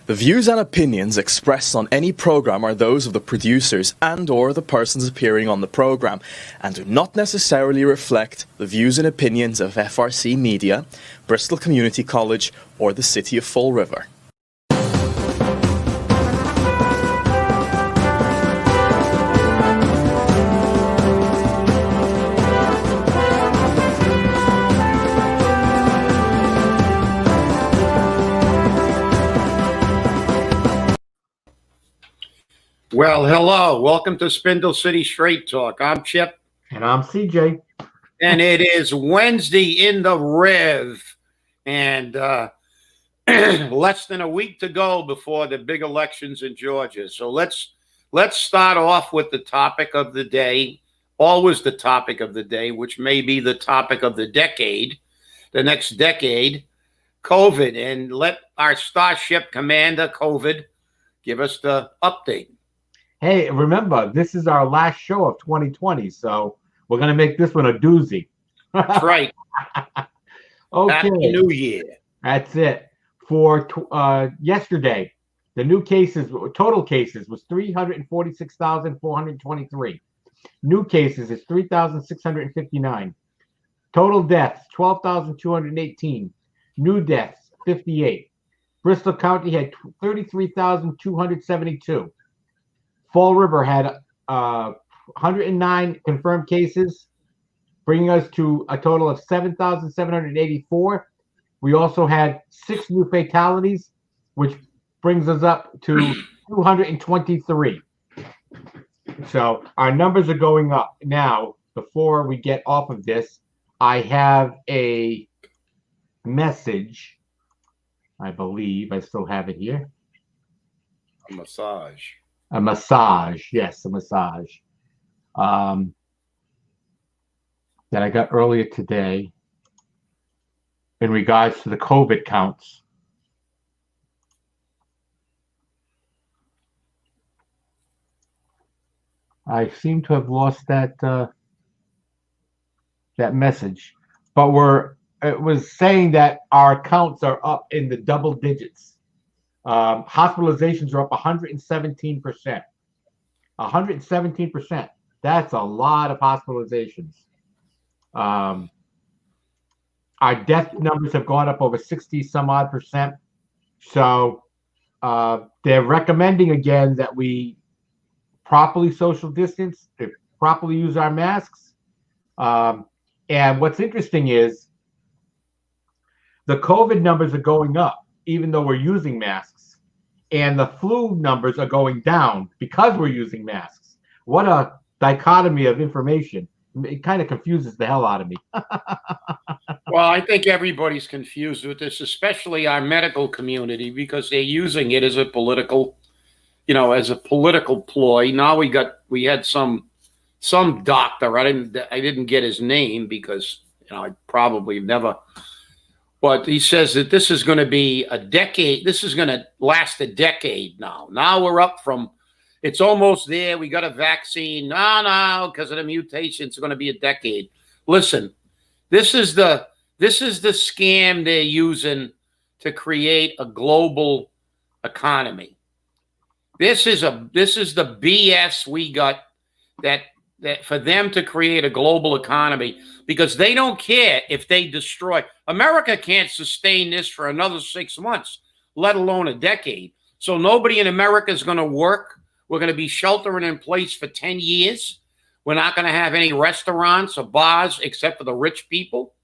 The views and opinions expressed on any program are those of the producers and/or the persons appearing on the program, and do not necessarily reflect the views and opinions of FRC Media, Bristol Community College, or the City of Fall River. Well, hello. Welcome to Spindle City Straight Talk. I'm Chip. And I'm CJ. And it is Wednesday in the Rev. And less than a week to go before the big elections in Georgia. So let's start off with the topic of the day. Always the topic of the day, which may be the topic of the decade, the next decade, COVID. And let our Starship Commander, COVID, give us the update. Hey, remember, this is our last show of 2020, so we're going to make this one a doozy. That's right. Okay. Happy New Year. That's it. For yesterday, the new cases, total cases, was 346,423. New cases is 3,659. Total deaths, 12,218. New deaths, 58. Bristol County had 33,272. Fall River had 109 confirmed cases, bringing us to a total of 7,784. We also had 6 new fatalities, which brings us up to 223. So our numbers are going up. Now, before we get off of this, I have a message. I believe I still have it here. A massage. A massage, yes, a massage that I got earlier today in regards to the COVID counts. I seem to have lost that message, but it was saying that our counts are up in the double digits. Hospitalizations are up 117%. 117%. That's a lot of hospitalizations. Our death numbers have gone up over 60 some odd percent. So they're recommending again that we properly social distance, properly use our masks. And what's interesting is the COVID numbers are going up, even though we're using masks, and the flu numbers are going down because we're using masks. What a dichotomy of information. It kind of confuses the hell out of me. Well, I think everybody's confused with this, especially our medical community, because they're using it as a political, ploy. Now we had some doctor. I didn't get his name because I probably never. But he says that this is going to be a decade. This is going to last a decade now. Now we're up from, it's almost there. We got a vaccine. No, because of the mutation, it's going to be a decade. Listen, this is the scam they're using to create a global economy. This is the BS we got that for them to create a global economy, because they don't care if they destroy. America can't sustain this for another 6 months, let alone a decade. So nobody in America is going to work. We're going to be sheltering in place for 10 years. We're not going to have any restaurants or bars except for the rich people.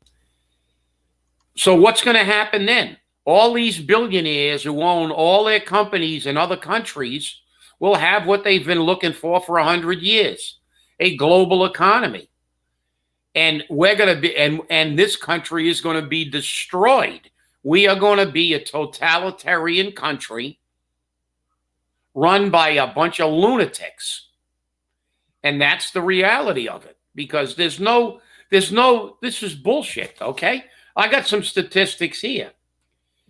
So what's going to happen then? All these billionaires who own all their companies in other countries will have what they've been looking for 100 years. A global economy. And we're going to be, and this country is going to be destroyed. We are going to be a totalitarian country run by a bunch of lunatics. And that's the reality of it, because this is bullshit, okay? I got some statistics here.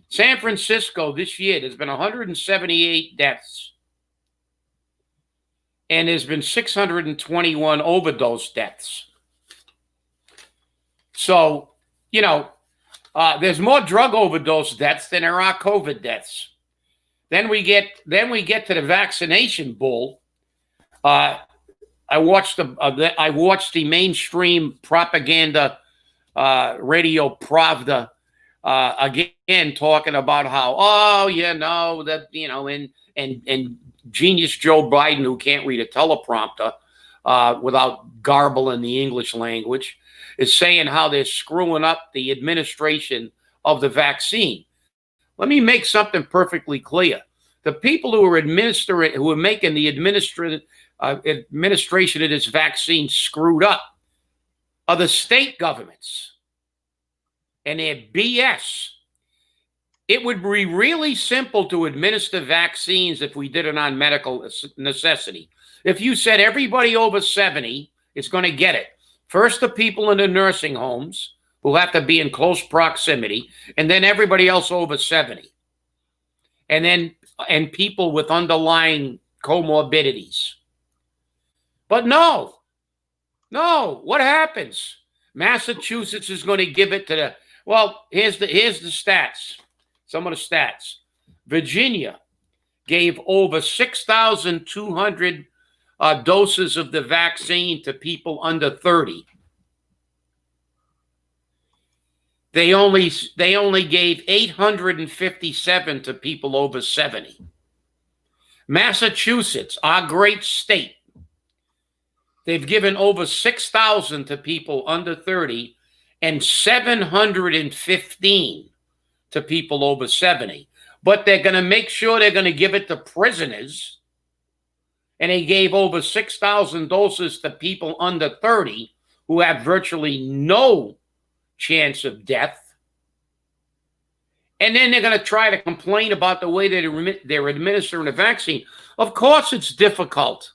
San Francisco this year, there's been 178 deaths. And there's been 621 overdose deaths. So, there's more drug overdose deaths than there are COVID deaths. Then we get to the vaccination bull. I watched the mainstream propaganda radio Pravda again talking about how, oh, and genius Joe Biden, who can't read a teleprompter without garbling the English language, is saying how they're screwing up the administration of the vaccine. Let me make something perfectly clear. The people who are making the administration of this vaccine screwed up are the state governments and their BS. It would be really simple to administer vaccines if we did it on medical necessity. If you said everybody over 70 is going to get it, first the people in the nursing homes who have to be in close proximity, and then everybody else over 70. And people with underlying comorbidities. But no, what happens? Massachusetts is going to give it to the, well, here's the stats, some of the stats. Virginia gave over 6,200 doses of the vaccine to people under 30. They only gave 857 to people over 70. Massachusetts, our great state, they've given over 6,000 to people under 30 and 715 to people over 70. But they're going to make sure they're going to give it to prisoners. And they gave over 6,000 doses to people under 30 who have virtually no chance of death. And then they're going to try to complain about the way they're administering the vaccine. Of course it's difficult.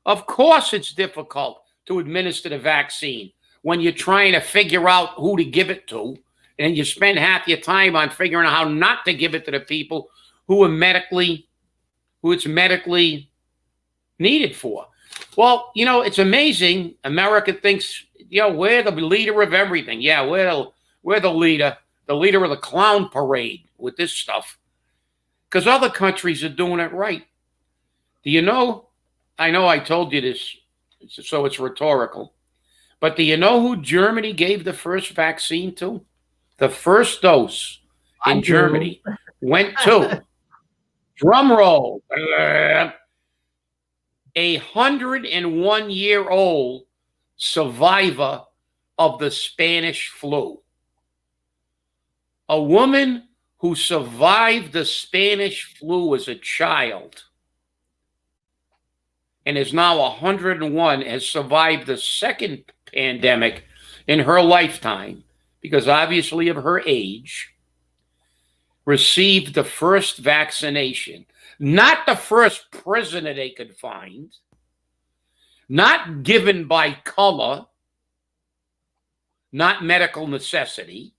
Of course it's difficult to administer the vaccine when you're trying to figure out who to give it to, and you spend half your time on figuring out how not to give it to the people who it's medically needed for. Well, it's amazing. America thinks, we're the leader of everything. Yeah, we're the leader of the clown parade with this stuff. Because other countries are doing it right. Do you know? I know I told you this, so it's rhetorical. But do you know who Germany gave the first vaccine to? The first dose in Germany went to, drum roll, a 101-year-old survivor of the Spanish flu. A woman who survived the Spanish flu as a child and is now 101, has survived the second pandemic in her lifetime because obviously of her age, received the first vaccination. Not the first prisoner they could find, not given by color, not medical necessity,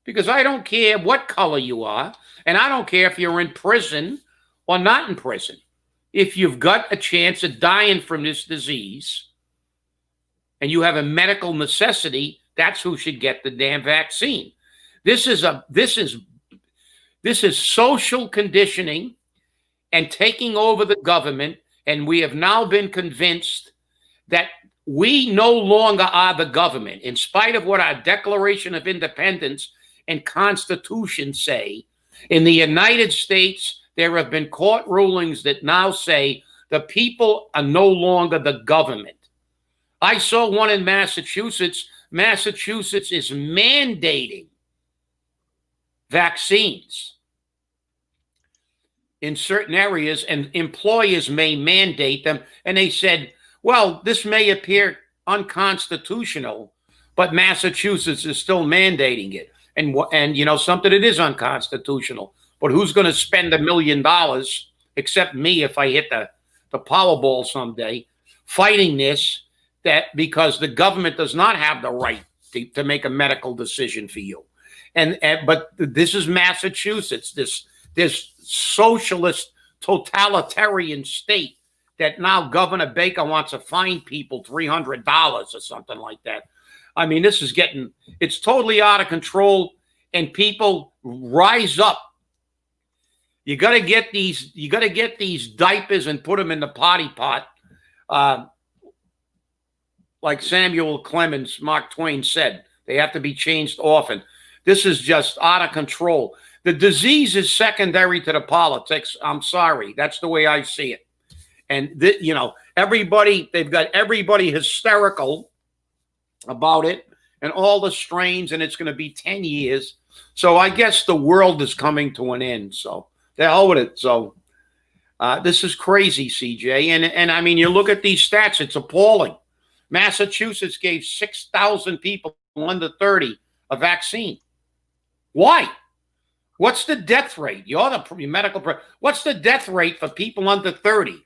because I don't care what color you are, and I don't care if you're in prison or not in prison. If you've got a chance of dying from this disease and you have a medical necessity, that's who should get the damn vaccine. This is social conditioning and taking over the government, and we have now been convinced that we no longer are the government. In spite of what our Declaration of Independence and Constitution say, in the United States, there have been court rulings that now say the people are no longer the government. I saw one in Massachusetts. Massachusetts is mandating vaccines in certain areas, and employers may mandate them. And they said, well, this may appear unconstitutional, but Massachusetts is still mandating it. And something, it is unconstitutional. But who's going to spend $1 million, except me if I hit the Powerball someday, fighting this, that because the government does not have the right to make a medical decision for you. But this is Massachusetts, this socialist totalitarian state that now Governor Baker wants to fine people $300 or something like that. I mean, it's totally out of control, and people rise up You got to get these diapers and put them in the potty pot. Like Samuel Clemens, Mark Twain said, they have to be changed often. This is just out of control. The disease is secondary to the politics. I'm sorry. That's the way I see it. And, they've got everybody hysterical about it and all the strains, and it's going to be 10 years. So I guess the world is coming to an end. So the hell with it. So this is crazy, CJ. And I mean, you look at these stats, it's appalling. Massachusetts gave 6,000 people under 30 a vaccine. Why? What's the death rate? You're the medical. What's the death rate for people under 30?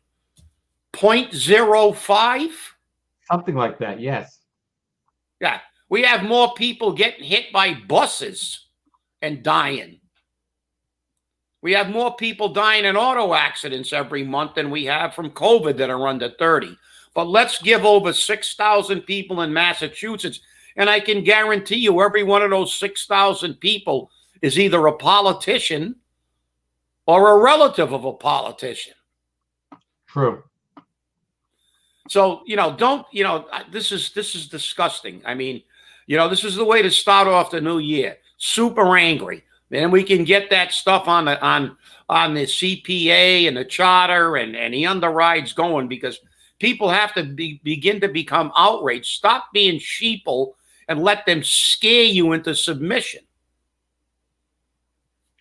0.05? Something like that, yes. Yeah. We have more people getting hit by buses and dying. We have more people dying in auto accidents every month than we have from COVID that are under 30. But let's give over 6,000 people in Massachusetts, and I can guarantee you every one of those 6,000 people is either a politician or a relative of a politician. True. So, this is disgusting. I mean, this is the way to start off the new year. Super angry. Then we can get that stuff on the CPA and the charter and the underrides going, because people have to begin to become outraged. Stop being sheeple and let them scare you into submission.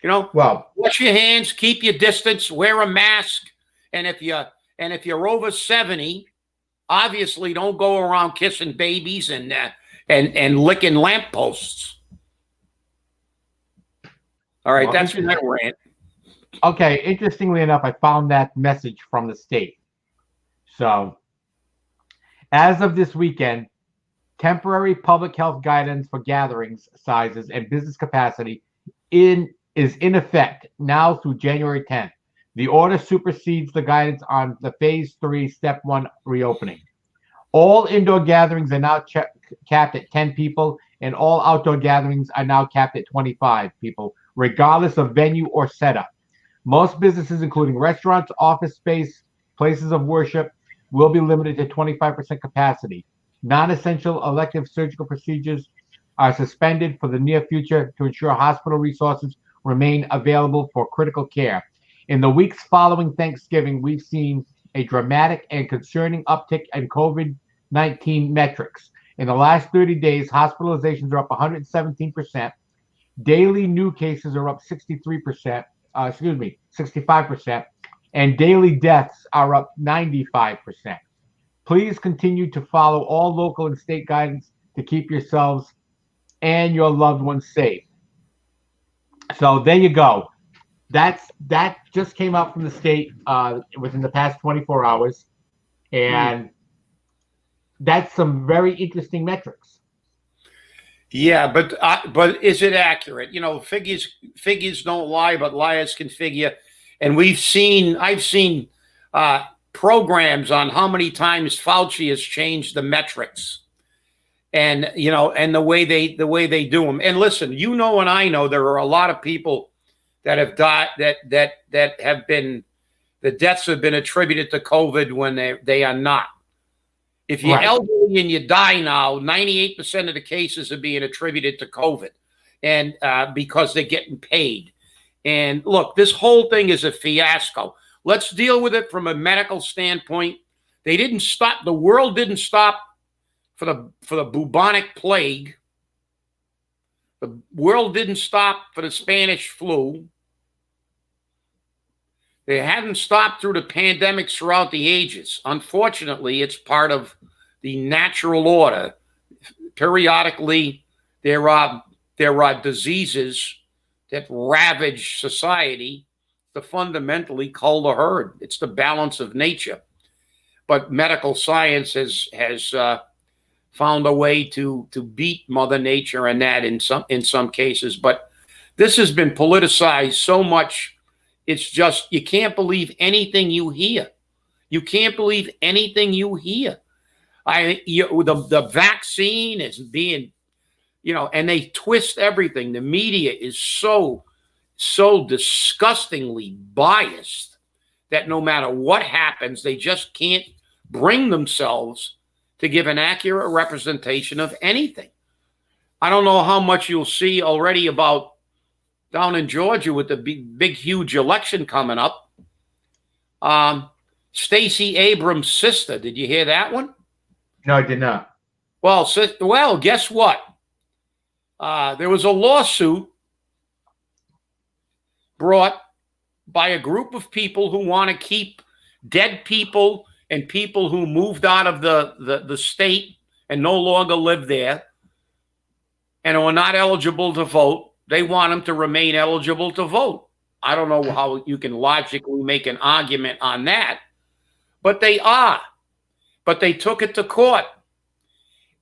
Well, wash your hands, keep your distance, wear a mask, and if you're over 70, obviously don't go around kissing babies and licking lampposts. All right, that's my rant. Okay, interestingly enough, I found that message from the state. So, as of this weekend, temporary public health guidance for gatherings sizes and business capacity is in effect now through January 10th. The order supersedes the guidance on the Phase 3, Step 1 reopening. All indoor gatherings are now capped at 10 people, and all outdoor gatherings are now capped at 25 people, regardless of venue or setup. Most businesses, including restaurants, office space, places of worship, will be limited to 25% capacity. Non-essential elective surgical procedures are suspended for the near future to ensure hospital resources remain available for critical care. In the weeks following Thanksgiving, we've seen a dramatic and concerning uptick in COVID-19 metrics. In the last 30 days, hospitalizations are up 117%. Daily new cases are up 65%, and daily deaths are up 95%. Please continue to follow all local and state guidance to keep yourselves and your loved ones safe. So there you go. That just came out from the state within the past 24 hours, and that's some very interesting metrics. Yeah, but is it accurate? Figures don't lie, but liars can figure. And I've seen programs on how many times Fauci has changed the metrics, and the way they do them. And listen, and I know there are a lot of people that have died, that have been, the deaths have been attributed to COVID when they are not. If you're elderly and you die now, 98% of the cases are being attributed to COVID, and because they're getting paid. And look, this whole thing is a fiasco. Let's deal with it from a medical standpoint. They didn't stop. The world didn't stop for the bubonic plague. The world didn't stop for the Spanish flu. They hadn't stopped through the pandemics throughout the ages. Unfortunately, it's part of the natural order. Periodically, there are diseases that ravage society to fundamentally cull the herd. It's the balance of nature. But medical science has found a way to beat Mother Nature and that in some cases. But this has been politicized so much. It's just, you can't believe anything you hear. You can't believe anything you hear. The vaccine is being, and they twist everything. The media is so so disgustingly biased that no matter what happens, they just can't bring themselves to give an accurate representation of anything. I don't know how much you'll see already about down in Georgia with the big, huge election coming up. Stacey Abrams' sister, did you hear that one? No, I did not. Well, guess what? There was a lawsuit brought by a group of people who want to keep dead people and people who moved out of the state and no longer live there and are not eligible to vote. They want them to remain eligible to vote. I don't know how you can logically make an argument on that, but they are. But they took it to court.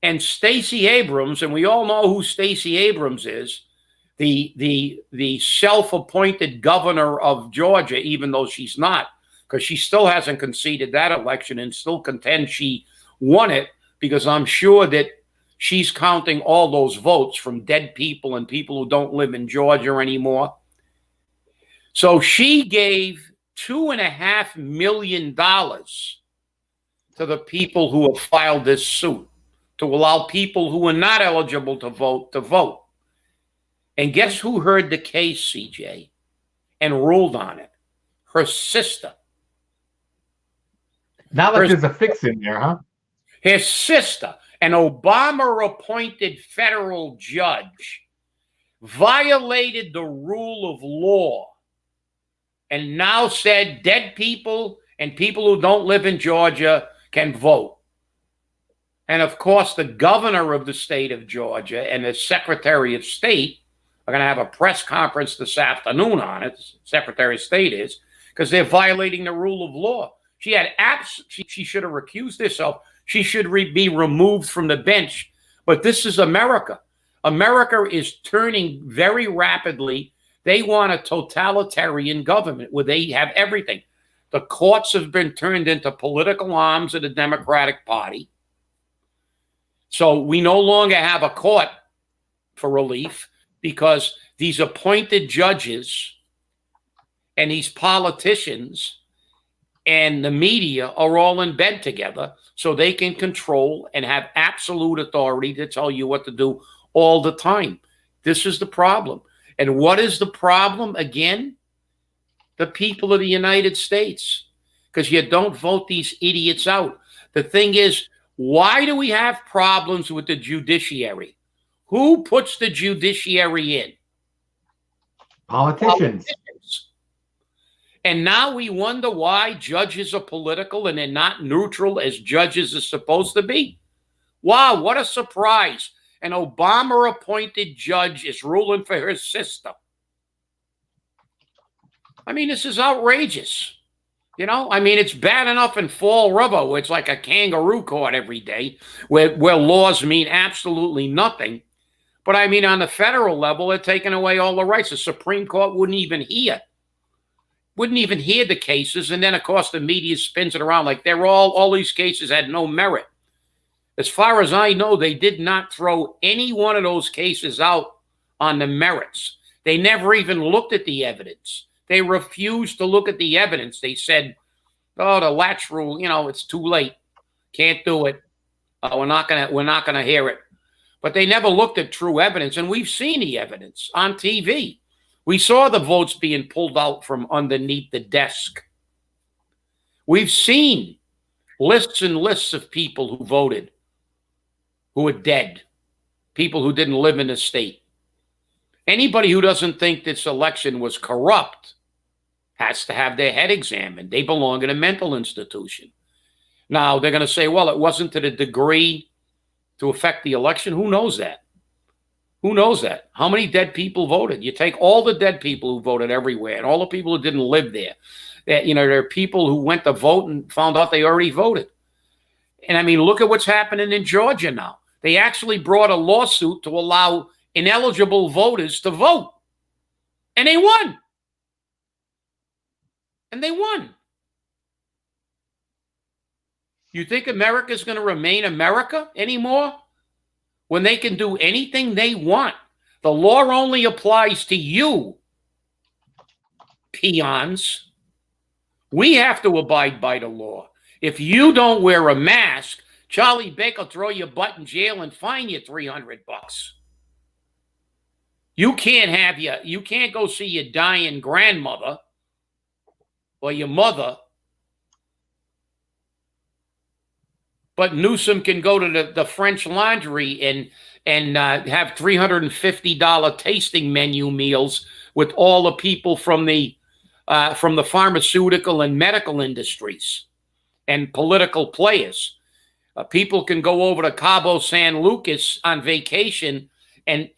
And Stacey Abrams, and we all know who Stacey Abrams is, the self-appointed governor of Georgia, even though she's not, because she still hasn't conceded that election and still contends she won it, because I'm sure that she's counting all those votes from dead people and people who don't live in Georgia anymore. So she gave $2.5 million to the people who have filed this suit to allow people who are not eligible to vote. And guess who heard the case, CJ, and ruled on it? Her sister. Not like there's a fix in there, huh? His sister, an Obama-appointed federal judge, violated the rule of law and now said dead people and people who don't live in Georgia can vote. And of course, the governor of the state of Georgia and the Secretary of State are going to have a press conference this afternoon on it. Secretary of State is, because they're violating the rule of law. She had she should have recused herself. She should be removed from the bench. But this is America. America is turning very rapidly. They want a totalitarian government where they have everything. The courts have been turned into political arms of the Democratic Party. So we no longer have a court for relief because these appointed judges and these politicians and the media are all in bed together so they can control and have absolute authority to tell you what to do all the time. This is the problem. And what is the problem again? The people of the United States, because you don't vote these idiots out. The thing is, why do we have problems with the judiciary? Who puts the judiciary in? Politicians. And now we wonder why judges are political and they're not neutral as judges are supposed to be. Wow, what a surprise. An Obama-appointed judge is ruling for her sister. I mean, this is outrageous. You know, I mean, it's bad enough in Fall River where it's like a kangaroo court every day where laws mean absolutely nothing. But I mean, on the federal level, they're taking away all the rights. The Supreme Court wouldn't even hear the cases. And then, of course, the media spins it around like all these cases had no merit. As far as I know, they did not throw any one of those cases out on the merits. They never even looked at the evidence. They refused to look at the evidence. They said, oh, the latch rule, you know, it's too late. Can't do it. We're not gonna hear it. But they never looked at true evidence. And we've seen the evidence on TV. We saw the votes being pulled out from underneath the desk. We've seen lists and lists of people who voted, who are dead, people who didn't live in the state. Anybody who doesn't think this election was corrupt has to have their head examined. They belong in a mental institution. Now, they're going to say, well, it wasn't to the degree to affect the election. Who knows that? Who knows that? How many dead people voted? You take all the dead people who voted everywhere and all the people who didn't live there. You know, there are people who went to vote and found out they already voted. And I mean, look at what's happening in Georgia now. They actually brought a lawsuit to allow ineligible voters to vote. And they won. And they won. You think America's going to remain America anymore? When they can do anything they want. The law only applies to you. peons. We have to abide by the law. If you don't wear a mask, Charlie Baker will throw your butt in jail and fine you $300. You can't go see your dying grandmother or your mother, but Newsom can go to the French Laundry and have $350 tasting menu meals with all the people from the pharmaceutical and medical industries and political players. People can go over to Cabo San Lucas on vacation and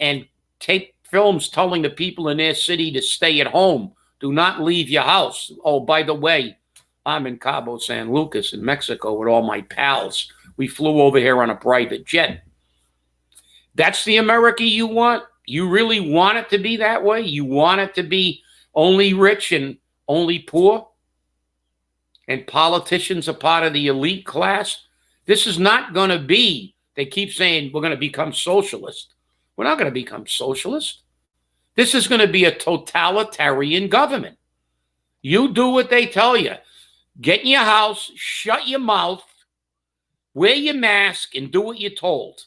take films telling the people in their city to stay at home. Do not leave your house. Oh, by the way, I'm in Cabo San Lucas in Mexico with all my pals. We flew over here on a private jet. That's the America you want? You really want it to be that way? You want it to be only rich and only poor? And politicians are part of the elite class? This is not going to be, they keep saying we're going to become socialist. We're not going to become socialist. This is going to be a totalitarian government. You do what they tell you. Get in your house, shut your mouth, wear your mask, and do what you're told.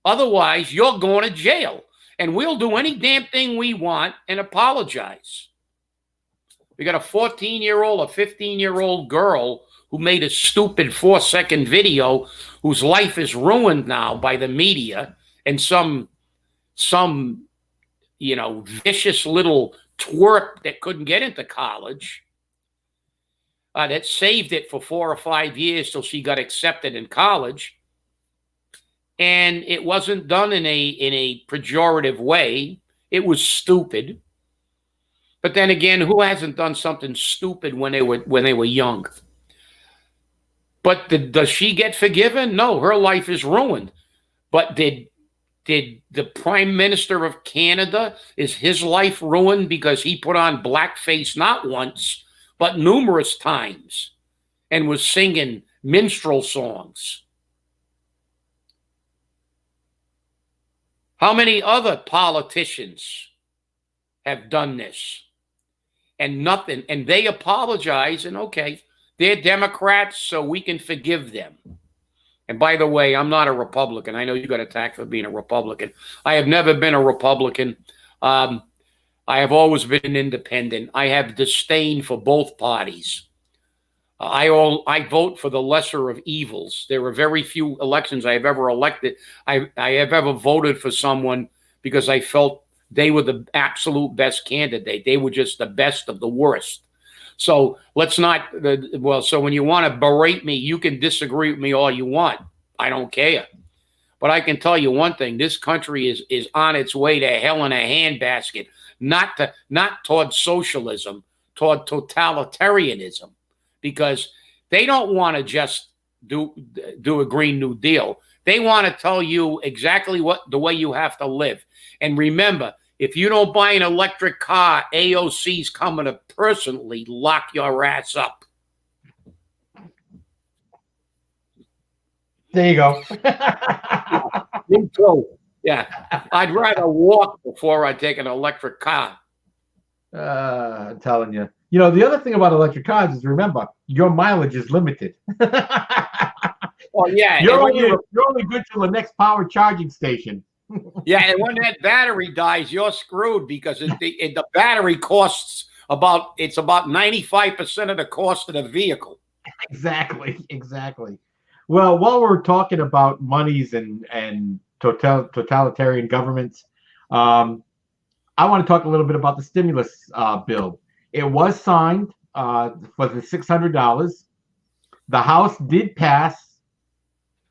Otherwise, you're going to jail. And we'll do any damn thing we want and apologize. We got a 14-year-old, a 15-year-old girl who made a stupid 4-second video whose life is ruined now by the media and some vicious little twerp that couldn't get into college that saved it for 4 or 5 years till she got accepted in college. And it wasn't done in a pejorative way. It was stupid. But then again, who hasn't done something stupid when they were young? But does she get forgiven? No, her life is ruined. But did the Prime Minister of Canada, is his life ruined because he put on blackface not once, but numerous times and was singing minstrel songs? How many other politicians have done this? And nothing. And they apologize, and okay, they're Democrats, so we can forgive them. And by the way, I'm not a Republican. I know you got attacked for being a Republican. I have never been a Republican. I have always been an independent. I have disdain for both parties. I vote for the lesser of evils. There are very few elections I have ever elected. I have ever voted for someone because I felt they were the absolute best candidate. They were just the best of the worst. So let's not, so when you want to berate me, you can disagree with me all you want. I don't care. But I can tell you one thing, this country is on its way to hell in a handbasket, not toward socialism, toward totalitarianism, because they don't want to just do a Green New Deal. They want to tell you exactly the way you have to live. And remember, if you don't buy an electric car, AOC's coming to personally lock your ass up. There you go. Me too. Yeah. I'd rather walk before I take an electric car. I'm telling you. You know, the other thing about electric cars is, remember, your mileage is limited. Well, yeah. You're only good till the next power charging station. Yeah, and when that battery dies, you're screwed, because the battery costs about 95% of the cost of the vehicle. Exactly. Well, while we're talking about monies and totalitarian governments, I want to talk a little bit about the stimulus bill. It was signed for the $600. The House did pass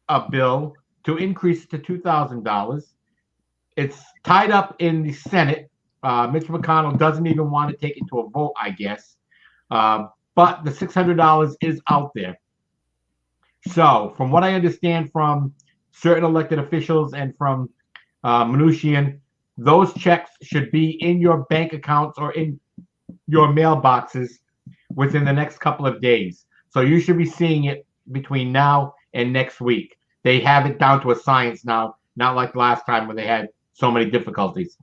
a bill to increase it to $2,000. It's tied up in the Senate. Mitch McConnell doesn't even want to take it to a vote, I guess. But the $600 is out there. So, from what I understand from certain elected officials and from Mnuchin, those checks should be in your bank accounts or in your mailboxes within the next couple of days. So you should be seeing it between now and next week. They have it down to a science now, not like last time when they had so many difficulties.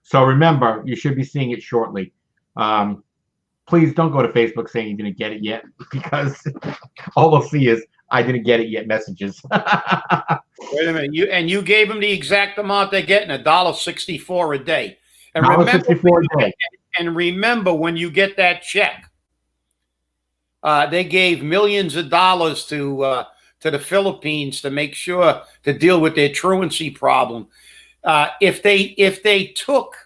So remember, you should be seeing it shortly. Please don't go to Facebook saying you didn't get it yet, because all they'll see is I didn't get it yet messages. Wait a minute. You gave them the exact amount they're getting, $1.64 a day. And $1.64 a day. And remember, when you get that check, they gave millions of dollars to the Philippines to make sure to deal with their truancy problem. If they took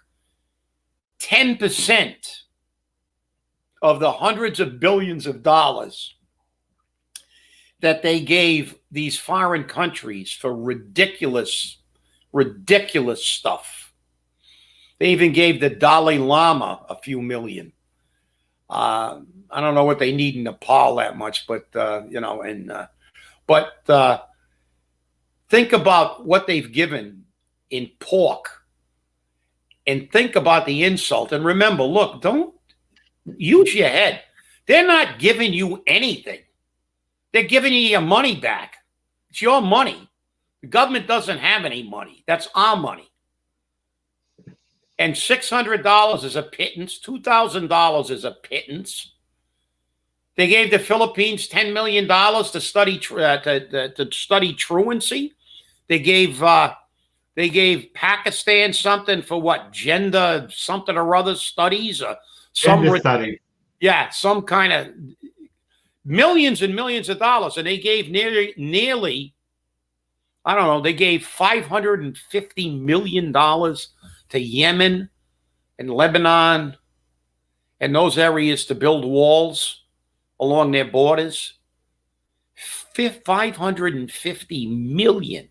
10% of the hundreds of billions of dollars that they gave these foreign countries for ridiculous stuff. They even gave the Dalai Lama a few million. I don't know what they need in Nepal that much, but think about what they've given in pork, and think about the insult. And remember, look, don't use your head. They're not giving you anything. They're giving you your money back. It's your money. The government doesn't have any money. That's our money. And $600 is a pittance. $2,000 is a pittance. They gave the Philippines $10 million to study truancy. They gave Pakistan something for what, gender something or other studies, or some study. Yeah, some kind of millions and millions of dollars, and they gave nearly I don't know. They gave $550 million to Yemen and Lebanon and those areas to build walls along their borders. $550 million.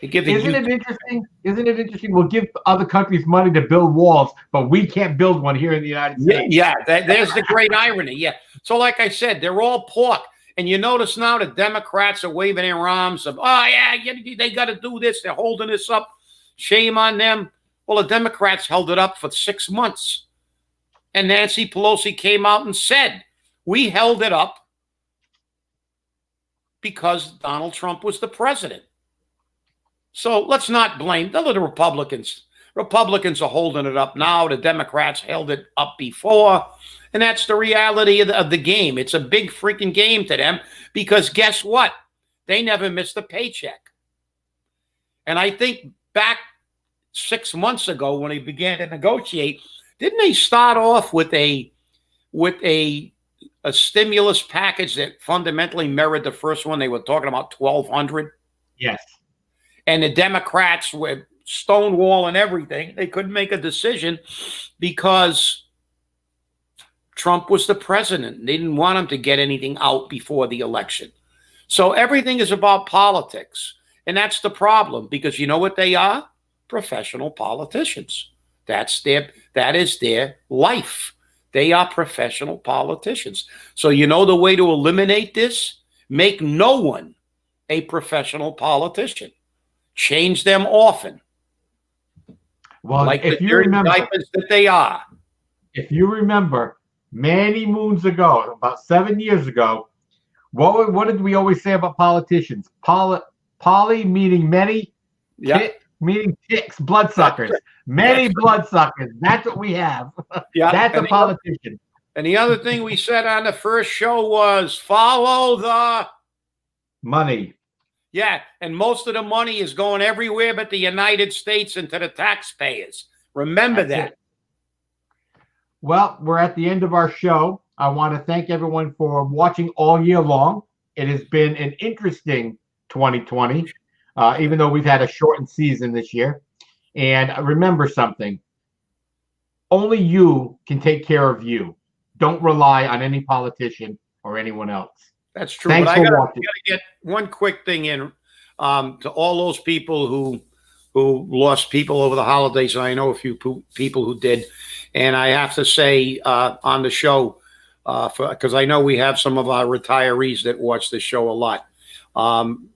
Isn't it interesting? We'll give other countries money to build walls, but we can't build one here in the United States. Yeah, there's the great irony. Yeah. So like I said, they're all pork. And you notice now the Democrats are waving their arms of, oh, yeah, they got to do this. They're holding this up. Shame on them. Well, the Democrats held it up for 6 months. And Nancy Pelosi came out and said, we held it up because Donald Trump was the president. So let's not blame the Republicans. Republicans are holding it up now. The Democrats held it up before. And that's the reality of the game. It's a big freaking game to them because guess what? They never missed a paycheck. And I think back 6 months ago when they began to negotiate, didn't they start off with a stimulus package that fundamentally mirrored the first one? They were talking about $1,200. Yes. And the Democrats were stonewalling everything. They couldn't make a decision because Trump was the president. They didn't want him to get anything out before the election. So everything is about politics. And that's the problem because you know what they are? Professional politicians. That is their life. They are professional politicians. So you know the way to eliminate this? Make no one a professional politician. Change them often. Well, like if the you remember that they are. If you remember, many moons ago, about 7 years ago, what did we always say about politicians? Poly meaning many, tit meaning ticks, bloodsuckers. Many bloodsuckers. That's what we have. Yeah, that's a politician. And the other thing we said on the first show was follow the money. Yeah, and most of the money is going everywhere but the United States and to the taxpayers. Remember that. Well, we're at the end of our show. I want to thank everyone for watching all year long. It has been an interesting 2020, even though we've had a shortened season this year. And remember something. Only you can take care of you. Don't rely on any politician or anyone else. That's true. Thanks but I for gotta watching. get one quick thing in to all those people who lost people over the holidays. I know a few people who did, and I have to say on the show because I know we have some of our retirees that watch the show a lot.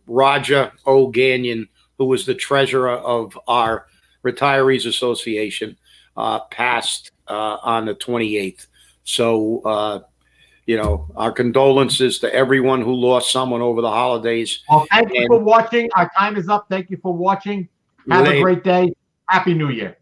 Roger O. Gagnon, who was the treasurer of our Retirees Association, passed on the 28th. So. Our condolences to everyone who lost someone over the holidays. Well, thank you for watching. Our time is up. Thank you for watching. Have a great day. Happy New Year.